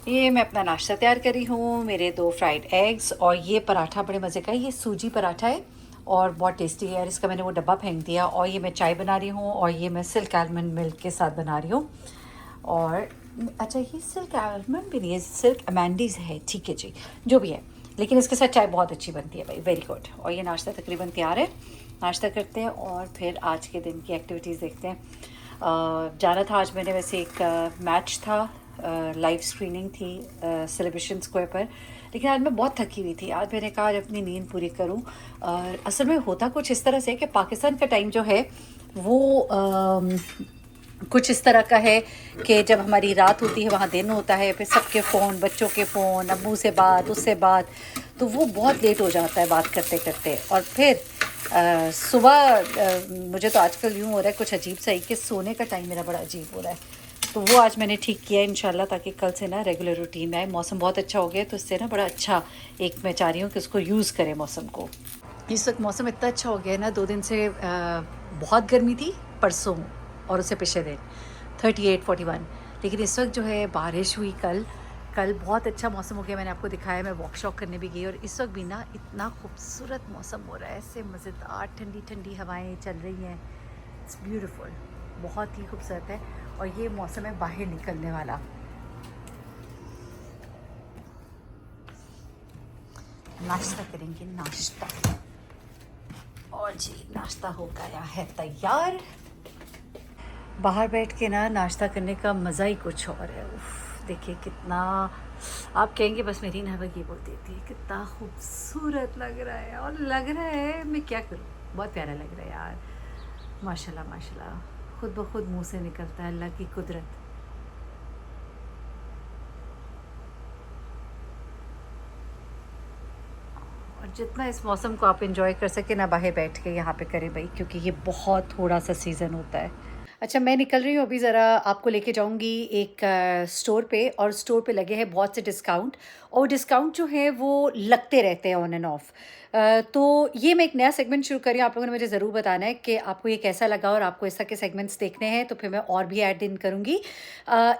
ये मैं अपना नाश्ता तैयार करी हूँ। मेरे 2 फ्राइड एग्स और ये पराठा बड़े मज़े का है। ये सूजी पराठा है और बहुत टेस्टी है यार। इसका मैंने वो डब्बा फेंक दिया। और ये मैं चाय बना रही हूँ और ये मैं सिल्क आलमंड मिल्क के साथ बना रही हूँ। और अच्छा, ये सिल्क आलमंड भी नहीं है, सिल्क अमेंडीज है। ठीक है जी, जो भी है, लेकिन इसके साथ चाय बहुत अच्छी बनती है भाई, वेरी गुड। और ये नाश्ता तकरीबन तैयार है। नाश्ता करते हैं और फिर आज के दिन की एक्टिविटीज़ देखते हैं। जाना था आज मैंने, वैसे एक मैच था, लाइव स्क्रीनिंग थी सेलिब्रेशन स्क्वायर पर। लेकिन आज मैं बहुत थकी हुई थी। आज मैंने कहा आज अपनी नींद पूरी करूं। असल में होता कुछ इस तरह से कि पाकिस्तान का टाइम जो है वो कुछ इस तरह का है कि जब हमारी रात होती है वहाँ दिन होता है। फिर सबके फ़ोन, बच्चों के फ़ोन, अब्बू से बात, उससे बात, तो वो बहुत लेट हो जाता है बात करते करते। और फिर सुबह मुझे तो आजकल यूँ हो रहा है कुछ अजीब सा ही कि सोने का टाइम मेरा बड़ा अजीब हो रहा है। तो वो आज मैंने ठीक किया इंशाल्लाह, ताकि कल से ना रेगुलर रूटीन में आए। मौसम बहुत अच्छा हो गया तो इससे ना बड़ा अच्छा, एक मैं चाह रही हूँ कि उसको यूज़ करें मौसम को। इस वक्त मौसम इतना अच्छा हो गया है ना, 2 दिन से बहुत गर्मी थी परसों और उससे पिछले दिन 38-41। लेकिन इस वक्त जो है बारिश हुई कल। कल बहुत अच्छा मौसम हो गया, मैंने आपको दिखाया। मैं वॉक शॉक करने भी गई और इस वक्त भी ना इतना खूबसूरत मौसम हो रहा है, ऐसे मज़ेदार ठंडी ठंडी हवाएं चल रही हैं। इट्स ब्यूटीफुल, बहुत ही खूबसूरत है। और ये मौसम है बाहर निकलने वाला। नाश्ता करेंगे, नाश्ता। और जी नाश्ता हो गया है तैयार। बाहर बैठ के ना नाश्ता करने का मज़ा ही कुछ और है। उफ, देखिए कितना, आप कहेंगे बस मेरी नहवा ये बोल देती है, कितना खूबसूरत लग रहा है। और लग रहा है मैं क्या करूँ, बहुत प्यारा लग रहा है यार। माशाल्लाह माशाल्लाह, खुद ब खुद मुंह से निकलता है अल्लाह की कुदरत। और जितना इस मौसम को आप एंजॉय कर सके ना बाहर बैठ के, यहाँ पे करें भाई, क्योंकि ये बहुत थोड़ा सा सीज़न होता है। अच्छा, मैं निकल रही हूँ अभी, ज़रा आपको लेके जाऊँगी एक स्टोर पे। और स्टोर पे लगे हैं बहुत से डिस्काउंट। और डिस्काउंट जो है वो लगते रहते हैं ऑन एंड ऑफ। तो ये मैं एक नया सेगमेंट शुरू कर रही हूँ। आप लोगों ने मुझे ज़रूर बताना है कि आपको ये कैसा लगा और आपको इस तरह के सेगमेंट्स देखने हैं, तो फिर मैं और भी ऐड इन करूँगी।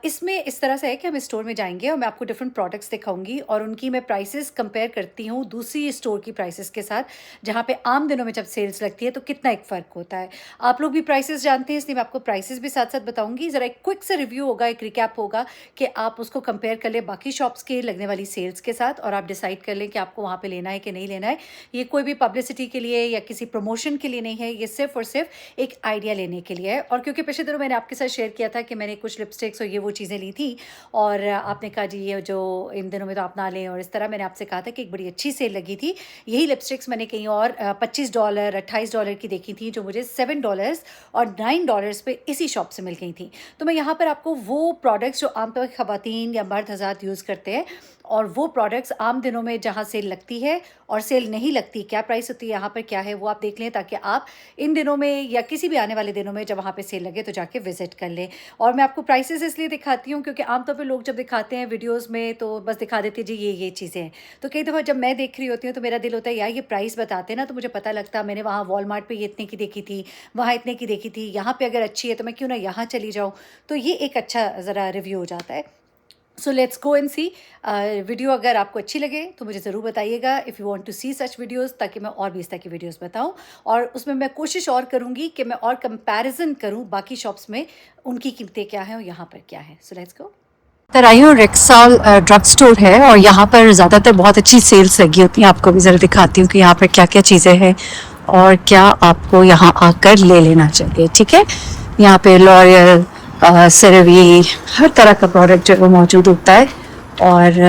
इसमें इस तरह से है कि हम स्टोर में जाएंगे और मैं आपको डिफरेंट प्रोडक्ट्स दिखाऊंगी और उनकी मैं प्राइसेस कंपेयर करती हूँ दूसरी स्टोर की प्राइसेस के साथ, जहाँ पे आम दिनों में जब सेल्स लगती है तो कितना एक फ़र्क होता है। आप लोग भी प्राइसेस जानते हैं, इसलिए मैं आपको प्राइसेस भी साथ साथ बताऊंगी। ज़रा एक क्विक से रिव्यू होगा, एक रिकैप होगा कि आप उसको कंपेयर कर लें बाकी शॉप्स के लगने वाली सेल्स के साथ और आप डिसाइड कर लें कि आपको वहाँ पे लेना है कि नहीं लेना है। ये कोई भी पब्लिसिटी के लिए या किसी प्रमोशन के लिए नहीं है, ये सिर्फ और सिर्फ एक आइडिया लेने के लिए है। और क्योंकि पिछले दिनों मैंने आपके साथ शेयर किया था कि मैंने कुछ लिपस्टिक्स और ये वो चीज़ें ली थी और आपने कहा जी ये जो इन दिनों में तो आप ना लें, और इस तरह मैंने आपसे कहा था कि एक बड़ी अच्छी सेल लगी थी। यही लिपस्टिक्स मैंने कहीं और $25 $28 की देखी थी, जो मुझे $7 और $9 पे इसी शॉप से मिल गई थी। तो मैं यहाँ पर आपको वो प्रोडक्ट्स जो आमतौर पर ख़वातीन या मर्द हज़रात यूज़ करते हैं, और वो प्रोडक्ट्स आम दिनों में जहाँ सेल लगती है और सेल नहीं लगती, क्या प्राइस होती है यहाँ पर क्या है, वो आप देख लें, ताकि आप इन दिनों में या किसी भी आने वाले दिनों में जब वहाँ पे सेल लगे तो जाके विजिट कर लें। और मैं आपको प्राइसेस इसलिए दिखाती हूँ क्योंकि आमतौर पे लोग जब दिखाते हैं वीडियोस में तो बस दिखा देते हैं जी ये चीज़ें हैं। तो कई दफ़ा जब मैं देख रही होती हूँ तो मेरा दिल होता है यार ये प्राइस बताते ना तो मुझे पता लगता, मैंने वहाँ वॉलमार्ट पे ये इतने की देखी थी, वहाँ इतने की देखी थी, यहाँ पे अगर अच्छी है तो मैं क्यों ना यहाँ चली जाऊँ। तो ये एक अच्छा ज़रा रिव्यू हो जाता है। So let's go and see. Video अगर आपको अच्छी लगे तो मुझे ज़रूर बताइएगा, if you want to see such videos, ताकि मैं और भी इस तरह की वीडियोस बताऊं। और उसमें मैं कोशिश और करूंगी कि मैं और कंपैरिजन करूं बाकी शॉप्स में, उनकी कीमतें क्या हैं और यहाँ पर क्या है। सो लेट्स गो। तर आई हूँ, रिक्साल ड्रग स्टोर है और यहाँ पर ज़्यादातर बहुत अच्छी सेल्स लगी होती हैं। आपको भी ज़रा दिखाती हूँ कि यहाँ पर क्या क्या चीज़ें हैं और क्या आपको यहाँ आकर ले लेना चाहिए। ठीक है, यहाँ पे लॉरियल, सेरेवी, हर तरह का प्रोडक्ट जो है वो मौजूद होता है। और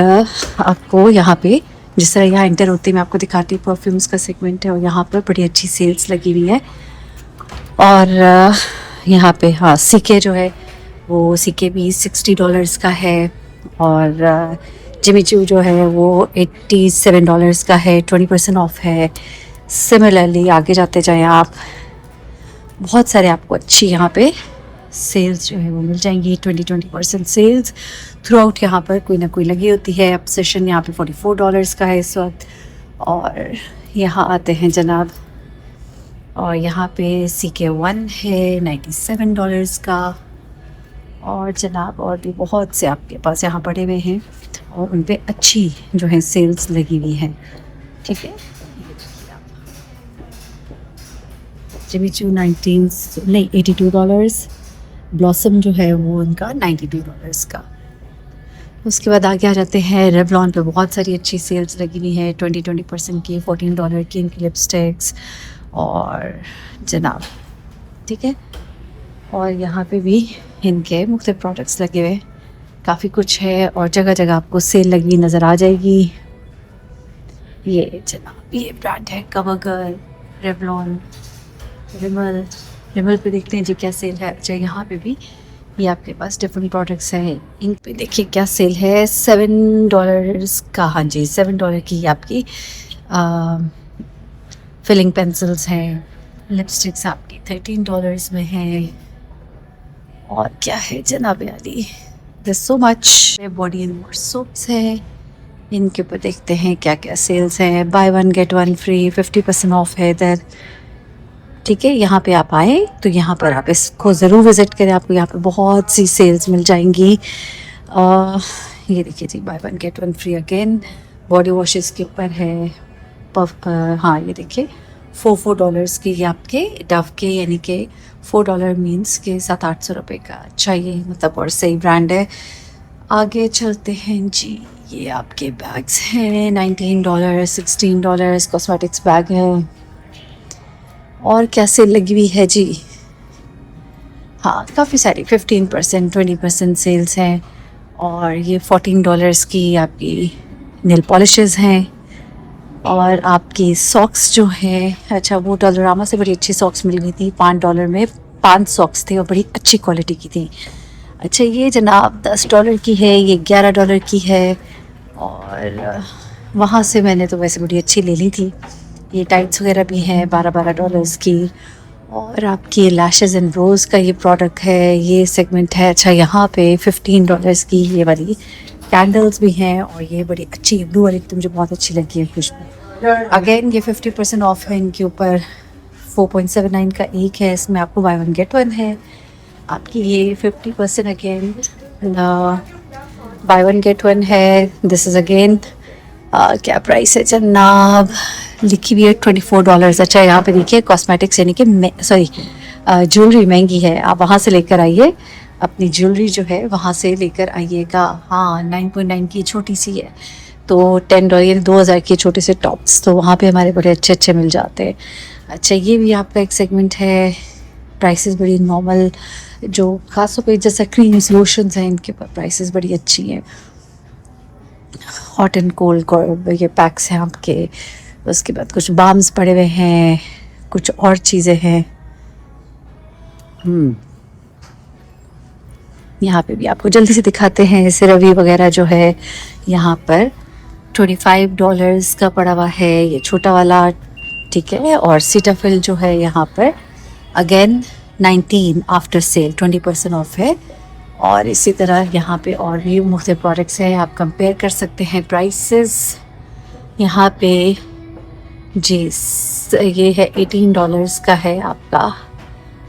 आपको यहाँ पे जिस तरह यहाँ इंटर होती है, मैं आपको दिखाती हूँ, परफ्यूम्स का सेगमेंट है और यहाँ पर बड़ी अच्छी सेल्स लगी हुई है। और यहाँ पे हाँ सिक्के जो है वो सिक्के भी $60 का है। और जिमी चू जो है वो $87 का है, 20% ऑफ है। सिमिलरली आगे जाते जाएं आप, बहुत सारे आपको अच्छी यहाँ पे सेल्स जो है वो मिल जाएंगी। 20% सेल्स थ्रू आउट यहाँ पर कोई ना कोई लगी होती है। अब सेशन यहाँ पे $44 का है इस वक्त। और यहाँ आते हैं जनाब, और यहाँ पे CK1 है $97 का। और जनाब और भी बहुत से आपके पास यहाँ पड़े हुए हैं और उन पे अच्छी जो है सेल्स लगी हुई हैं। ठीक है, जिमी चू 19 नहीं $82, ब्लॉसम जो है वो उनका $92 का। उसके बाद आगे आ जाते हैं रेवलॉन पे बहुत सारी अच्छी सेल्स लगी हुई है, 20% की, $14 की इनकी लिपस्टिक्स और जनाब। ठीक है, और यहाँ पे भी इनके मुख्तलिफ प्रोडक्ट्स लगे हुए काफ़ी कुछ है और जगह जगह आपको सेल लगी नज़र आ जाएगी। ये जनाब ये ब्रांड है कवरगर्ल, रेवलॉन, रिमल पे देखते हैं जी क्या सेल है। अच्छा यहाँ पे भी ये आपके पास डिफरेंट प्रोडक्ट्स हैं। इन पे देखिए क्या सेल है, $7 का, हाँ जी $7 की आपकी फिलिंग पेंसिल्स हैं। लिपस्टिक्स आपकी $13 में है। और क्या है जनाब यारी, this so much. Body and more soaps है, इनके ऊपर देखते हैं क्या क्या सेल्स हैं। बाय 1 गेट 1 फ्री, 50% ऑफ है इधर। ठीक है, यहाँ पे आप आए तो यहाँ पर आप इसको ज़रूर विज़िट करें, आपको यहाँ पे बहुत सी सेल्स मिल जाएंगी। ये देखिए जी, buy 1 get 1 free again. Body washes के ऊपर है हाँ ये देखिए $4 की, ये आपके डव के, यानी कि $4 मीन्स के 700-800 रुपये का। अच्छा ये मतलब और सही ब्रांड है। आगे चलते हैं जी, ये आपके बैग्स हैं, $19, $16 कॉस्मेटिक्स बैग है। और क्या सेल लगी हुई है जी, हाँ काफ़ी सारी 15% 20% सेल्स हैं। और ये $14 की आपकी नेल पॉलिशेस हैं। और आपकी सॉक्स जो है, अच्छा वो डॉलरामा से बड़ी अच्छी सॉक्स मिल गई थी, $5 में 5 सॉक्स थे और बड़ी अच्छी क्वालिटी की थी। अच्छा ये जनाब $10 की है, ये $11 की है। और वहाँ से मैंने तो वैसे बड़ी अच्छी ले ली थी। ये टाइट्स वगैरह भी हैं $12 की। और आपकी लैशेस एंड रोज का ये प्रोडक्ट है, ये सेगमेंट है। अच्छा यहाँ पे $15 की ये वाली कैंडल्स भी हैं और ये बड़ी अच्छी ब्लू वाली तो मुझे बहुत अच्छी लगी है खुशबू। अगेन ये 50% ऑफ है इनके ऊपर, 4.79 का एक है, इसमें आपको बाय 1 गेट 1 है। आपकी ये 50% अगेन बाय 1 गेट 1 है। दिस इज़ अगेन क्या प्राइस है जनाब, लिखी हुई है $24। अच्छा यहाँ पे देखिए कॉस्मेटिक्स यानी कि सॉरी ज्वेलरी महंगी है, आप वहाँ से लेकर आइए, अपनी ज्वेलरी जो है वहाँ से लेकर आइएगा। हाँ 9.9 की छोटी सी है तो $10 2000 के छोटे से टॉप्स तो वहाँ पे हमारे बड़े अच्छे अच्छे मिल जाते हैं। अच्छा ये भी आपका एक सेगमेंट है, प्राइसेस बड़ी नॉर्मल, जो खासतौर पे जैसा क्रीम्स लोशंस हैं इनके ऊपर प्राइसेस बड़ी अच्छी हैं। हॉट एंड कोल्ड ये पैक्स हैं आपके। उसके बाद कुछ बाम्स पड़े हुए हैं, कुछ और चीज़ें हैं। यहाँ पे भी आपको जल्दी से दिखाते हैं। सिरवी वगैरह जो है यहाँ पर $25 का पड़ा हुआ है, ये छोटा वाला। ठीक है, और सीटाफिल जो है यहाँ पर अगेन 19 आफ्टर सेल 20% ऑफ है। और इसी तरह यहाँ पे और भी मुख्तलिफ प्रोडक्ट्स हैं, आप कंपेयर कर सकते हैं प्राइसेस यहाँ पे जी। ये है $18 का है आपका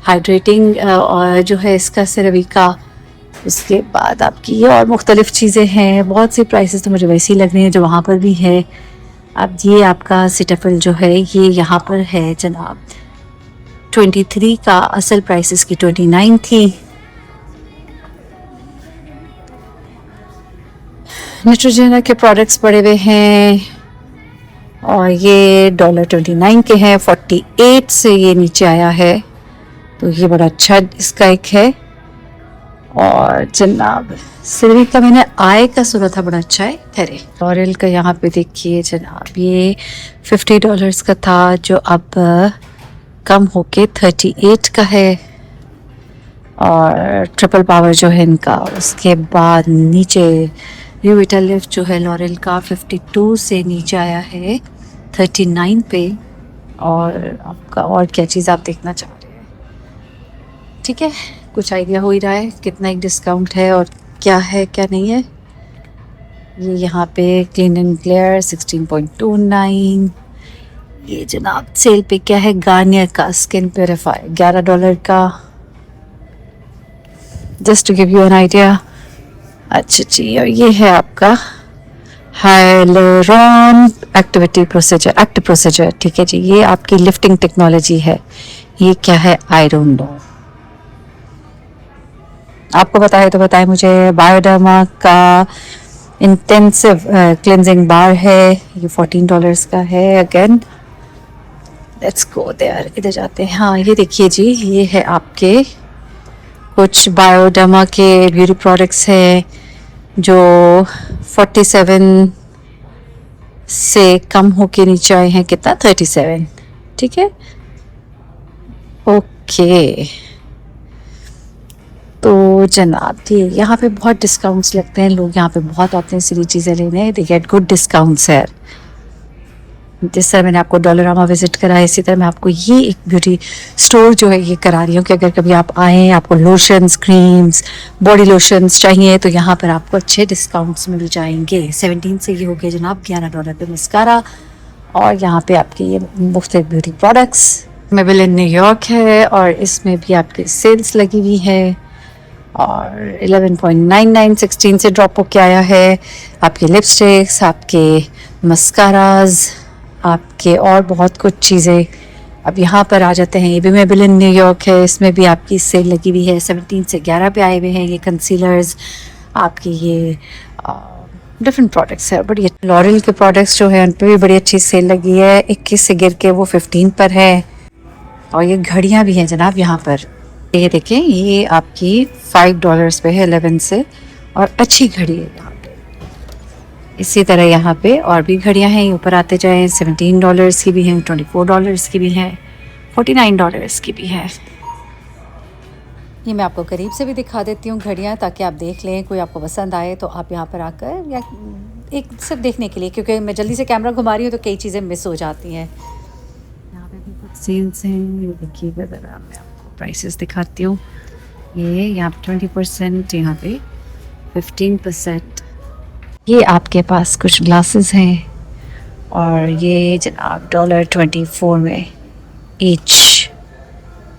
हाइड्रेटिंग और जो है इसका सिरवी का। उसके बाद आपकी ये और मुख्तलिफ चीज़ें हैं, बहुत सी प्राइसेस तो मुझे वैसे ही लग रही हैं जो वहाँ पर भी है। अब ये आपका सीटाफिल जो है ये यहाँ पर है जनाब 23 का, असल प्राइसेस की 29 थी। नेट्रोजेना के प्रोडक्ट्स पड़े हुए हैं और ये $29 के हैं, 48 से ये नीचे आया है तो ये बड़ा अच्छा इसका एक है। और जनाब सिल्वी का मैंने आय का सुना था, बड़ा अच्छा है। ठहरे लॉरियल का यहाँ पे देखिए जनाब, ये $50 का था जो अब कम होके 38 का है। और ट्रिपल पावर जो है इनका। उसके बाद नीचे यूविटा लिफ्ट जो है लॉरियल का 52 से नीचे आया है 39 पे। और आपका और क्या चीज़ आप देखना चाह रहे हैं, ठीक है, कुछ आइडिया हो ही रहा है कितना एक डिस्काउंट है और क्या है क्या नहीं है। ये यहाँ पे क्लीन एंड क्लियर 16.29। ये जनाब सेल पे क्या है, गार्नियर का स्किन प्योरीफायर $11 का। Just to give you an idea. अच्छा जी, और ये है आपका hyaluron activity procedure, active procedure. ठीक है जी, ये आपकी लिफ्टिंग टेक्नोलॉजी है। ये क्या है आई डोंट नो, आपको पता है तो बताएं मुझे। बायोडर्मा का इंटेंसिव क्लिनजिंग बार है, ये $14 का है। अगेन लेट्स गो देयर, इधर जाते हैं। हाँ ये देखिए जी, ये है आपके कुछ बायोडर्मा के ब्यूटी प्रोडक्ट्स हैं जो 47 से कम होके नीचे आए हैं। कितना? 37। ठीक है, ओके। तो जनाब जी, यहाँ पे बहुत डिस्काउंट्स लगते हैं, लोग यहाँ पे बहुत आते हैं सारी चीज़ें लेने। दे गेट गुड डिस्काउंट्स है। जिस तरह मैंने आपको डॉलरामा विजिट कराया, इसी तरह मैं आपको ये एक ब्यूटी स्टोर जो है ये करा रही हूँ कि अगर कभी आप आएँ, आपको लोशंस, क्रीम्स, बॉडी लोशंस चाहिए तो यहाँ पर आपको अच्छे डिस्काउंट्स मिल जाएंगे। 17 से ये हो गया जनाब $11 पे मस्कारा, और यहाँ पे आपके ये मुख्तलिफ ब्यूटी प्रोडक्ट्स। मेबेलिन न्यूयॉर्क है और इसमें भी आपकी सेल्स लगी हुई है, और 11.99 16 से ड्रॉप होके आया है। आपके लिपस्टिक्स, आपके मस्काराज, आपके और बहुत कुछ चीज़ें अब यहाँ पर आ जाते हैं। ये भी मेबेलिन न्यूयॉर्क है, इसमें भी आपकी सेल लगी हुई है। 17 से 11 पे आए हुए हैं ये कंसीलर्स, आपके ये डिफरेंट प्रोडक्ट्स है। बड़ी लॉरियल के प्रोडक्ट्स जो है उन पर भी बड़ी अच्छी सेल लगी है। 21 से गिर के वो 15 पर है। और ये घड़ियाँ भी हैं जनाब यहाँ पर, ये देखें, ये आपकी $5 पे है 11 से, और अच्छी घड़ी है यहाँ पे। इसी तरह यहाँ पे और भी घड़ियाँ हैं, ऊपर आते जाएं। $17 की भी हैं, $24 की भी हैं, $49 की भी है। ये मैं आपको करीब से भी दिखा देती हूँ घड़ियाँ, ताकि आप देख लें। कोई आपको पसंद आए तो आप यहाँ पर आकर, या एक सिर्फ देखने के लिए, क्योंकि मैं जल्दी से कैमरा घुमा रही हूँ तो कई चीज़ें मिस हो जाती हैं। यहाँ पे भी कुछ सेल्स हैं, ये देखिएगा ज़रा, मैं आपको प्राइसेस दिखाती हूँ। ये यहाँ पे 20%, यहाँ पे 15%। ये आपके पास कुछ ग्लासेस हैं, और ये जनाब $24 में ईच,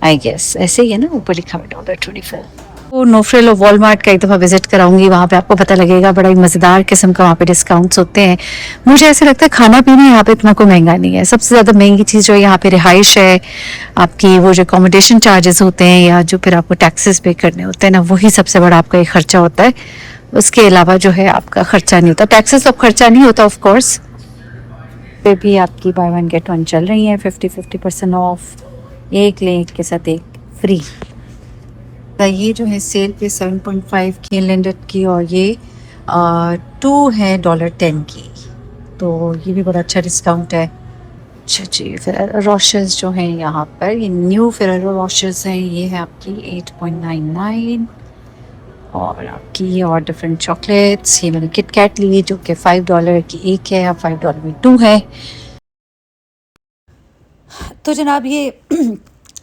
आई गेस ऐसे ही है ना, ऊपर लिखा हुआ $24। तो नो फ्रिल और वॉलमार्ट का एक दफ़ा विजिट कराऊंगी, वहाँ पे आपको पता लगेगा। बड़ा ही मज़ेदार किस्म का वहाँ पे डिस्काउंट्स होते हैं। मुझे ऐसे लगता है खाना पीना यहाँ पे इतना कोई महंगा नहीं है। सबसे ज़्यादा महंगी चीज़ जो यहाँ पे रिहाइश है, आपकी वो जो अकोमोडेशन चार्जेस होते हैं, या जो फिर आपको टैक्सेस पे करने होते हैं ना, वही सबसे बड़ा आपका एक खर्चा होता है। उसके अलावा जो है आपका खर्चा नहीं होता। टैक्सेस तो खर्चा नहीं होता ऑफ कोर्स। पे भी आपकी बाय वन गेट वन चल रही है, 50% ऑफ, एक ले एक के साथ एक फ्री। ये जो है सेल पे 7.5 की लिंडेड की, और ये 2 है $10 की, तो ये भी बड़ा अच्छा डिस्काउंट है। अच्छा जी, फिर रोशेस जो हैं यहाँ पर, ये न्यू फेरेरो रोशेस हैं, ये है आपकी 8.99। और आपकी ये और डिफरेंट चॉकलेट्स, ये मैंने किटकैट ली जो कि $5 की एक है, और $5 में 2 है। तो जनाब ये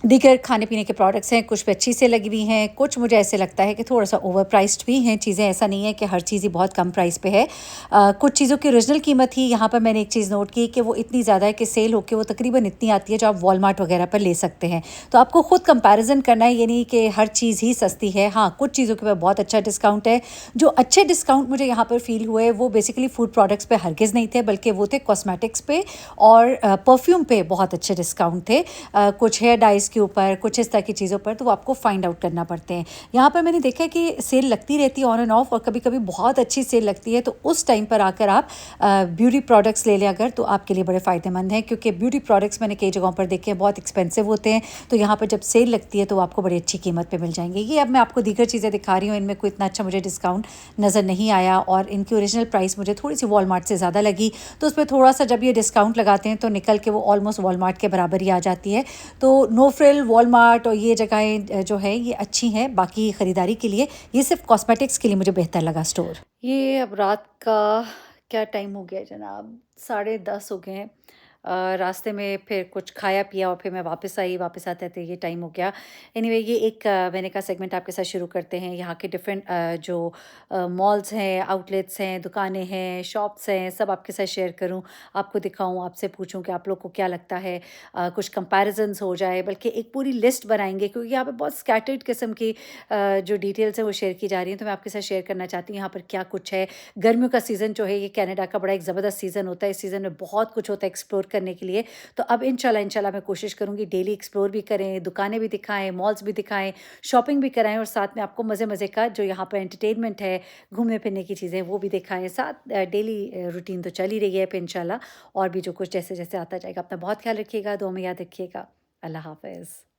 दीगर खाने पीने के प्रोडक्ट्स हैं, कुछ पे अच्छी से लगी हुई हैं, कुछ मुझे ऐसे लगता है कि थोड़ा सा ओवर प्राइस्ड भी हैं चीज़ें। ऐसा नहीं है कि हर चीज़ ही बहुत कम प्राइस पे है। कुछ चीज़ों की ओरिजिनल कीमत ही यहाँ पर मैंने एक चीज़ नोट की कि वो इतनी ज़्यादा है कि सेल होकर वो तकरीबन इतनी आती है जो आप वॉलमार्ट वगैरह पर ले सकते हैं। तो आपको खुद कंपैरिजन करना है, ये नहीं कि हर चीज़ ही सस्ती है। हाँ, कुछ चीज़ों के ऊपर बहुत अच्छा डिस्काउंट है। जो अच्छे डिस्काउंट मुझे यहाँ पर फील हुए वो बेसिकली फूड प्रोडक्ट्स पे हरगिज़ नहीं थे, बल्कि वो थे कॉस्मेटिक्स पे और परफ्यूम पे बहुत अच्छे डिस्काउंट थे। कुछ हेयर डाइज के ऊपर, कुछ इस तरह की चीज़ों पर, तो वो आपको फाइंड आउट करना पड़ते हैं। यहाँ पर मैंने देखा है कि सेल लगती रहती है ऑन एंड ऑफ, और कभी कभी बहुत अच्छी सेल लगती है, तो उस टाइम पर आकर आप ब्यूटी प्रोडक्ट्स ले लें अगर, तो आपके लिए बड़े फ़ायदेमंद हैं। क्योंकि ब्यूटी प्रोडक्ट्स मैंने कई जगहों पर देखे हैं बहुत एक्सपेंसिव होते हैं, तो यहाँ पर जब सेल लगती है तो आपको बड़ी अच्छी कीमत पर मिल जाएंगे। ये अब मैं आपको दीगर चीज़ें दिखा रही हूँ, इनमें कोई इतना अच्छा मुझे डिस्काउंट नज़र नहीं आया, और इनकी ओरिजिनल प्राइस मुझे थोड़ी सी वॉलमार्ट से ज़्यादा लगी। तो उस पर थोड़ा सा जब ये डिस्काउंट लगाते हैं तो निकल के वो ऑलमोस्ट वॉलमार्ट के बराबर ही आ जाती है। तो नो फ्रिल, वॉलमार्ट और ये जगहें जो है ये अच्छी हैं बाकी ख़रीदारी के लिए। ये सिर्फ कॉस्मेटिक्स के लिए मुझे बेहतर लगा स्टोर। ये अब रात का क्या टाइम हो गया जनाब, 10:30 हो गए हैं। रास्ते में फिर कुछ खाया पिया और फिर मैं वापस आई, वापस आते-आते ये टाइम हो गया। एनीवे ये एक मैंने कहा सेगमेंट आपके साथ शुरू करते हैं। यहाँ के डिफरेंट जो मॉल्स हैं, आउटलेट्स हैं, दुकानें हैं, शॉप्स हैं, सब आपके साथ शेयर करूँ, आपको दिखाऊँ, आपसे पूछूँ कि आप लोग को क्या लगता है। कुछ कंपैरिज़न्स हो जाए, बल्कि एक पूरी लिस्ट बनाएँगे क्योंकि यहाँ पे बहुत स्कैटर्ड किस्म की जो डिटेल्स हैं वो शेयर की जा रही हैं, तो मैं आपके साथ शेयर करना चाहती हूँ यहाँ पर क्या कुछ है। गर्मियों का सीज़न जो है ये कनाडा का बड़ा एक ज़बरदस्त सीज़न होता है। इस सीज़न में बहुत कुछ होता है एक्सप्लोर करने के लिए। तो अब इंशाल्लाह मैं कोशिश करूँगी डेली एक्सप्लोर भी करें, दुकानें भी दिखाएँ, मॉल्स भी दिखाएँ, शॉपिंग भी कराएँ और साथ में आपको मज़े-मज़े का जो यहाँ पर एंटरटेनमेंट है, घूमने-फिरने की चीज़ें वो भी दिखाएँ। साथ डेली रूटीन तो चल ही रही है, फिर इंशाल्लाह और भी जो कुछ जैसे-जैसे आता जाएगा। अपना बहुत ख्याल रखिएगा, दुआ में याद रखिएगा। अल्लाह हाफ़िज़।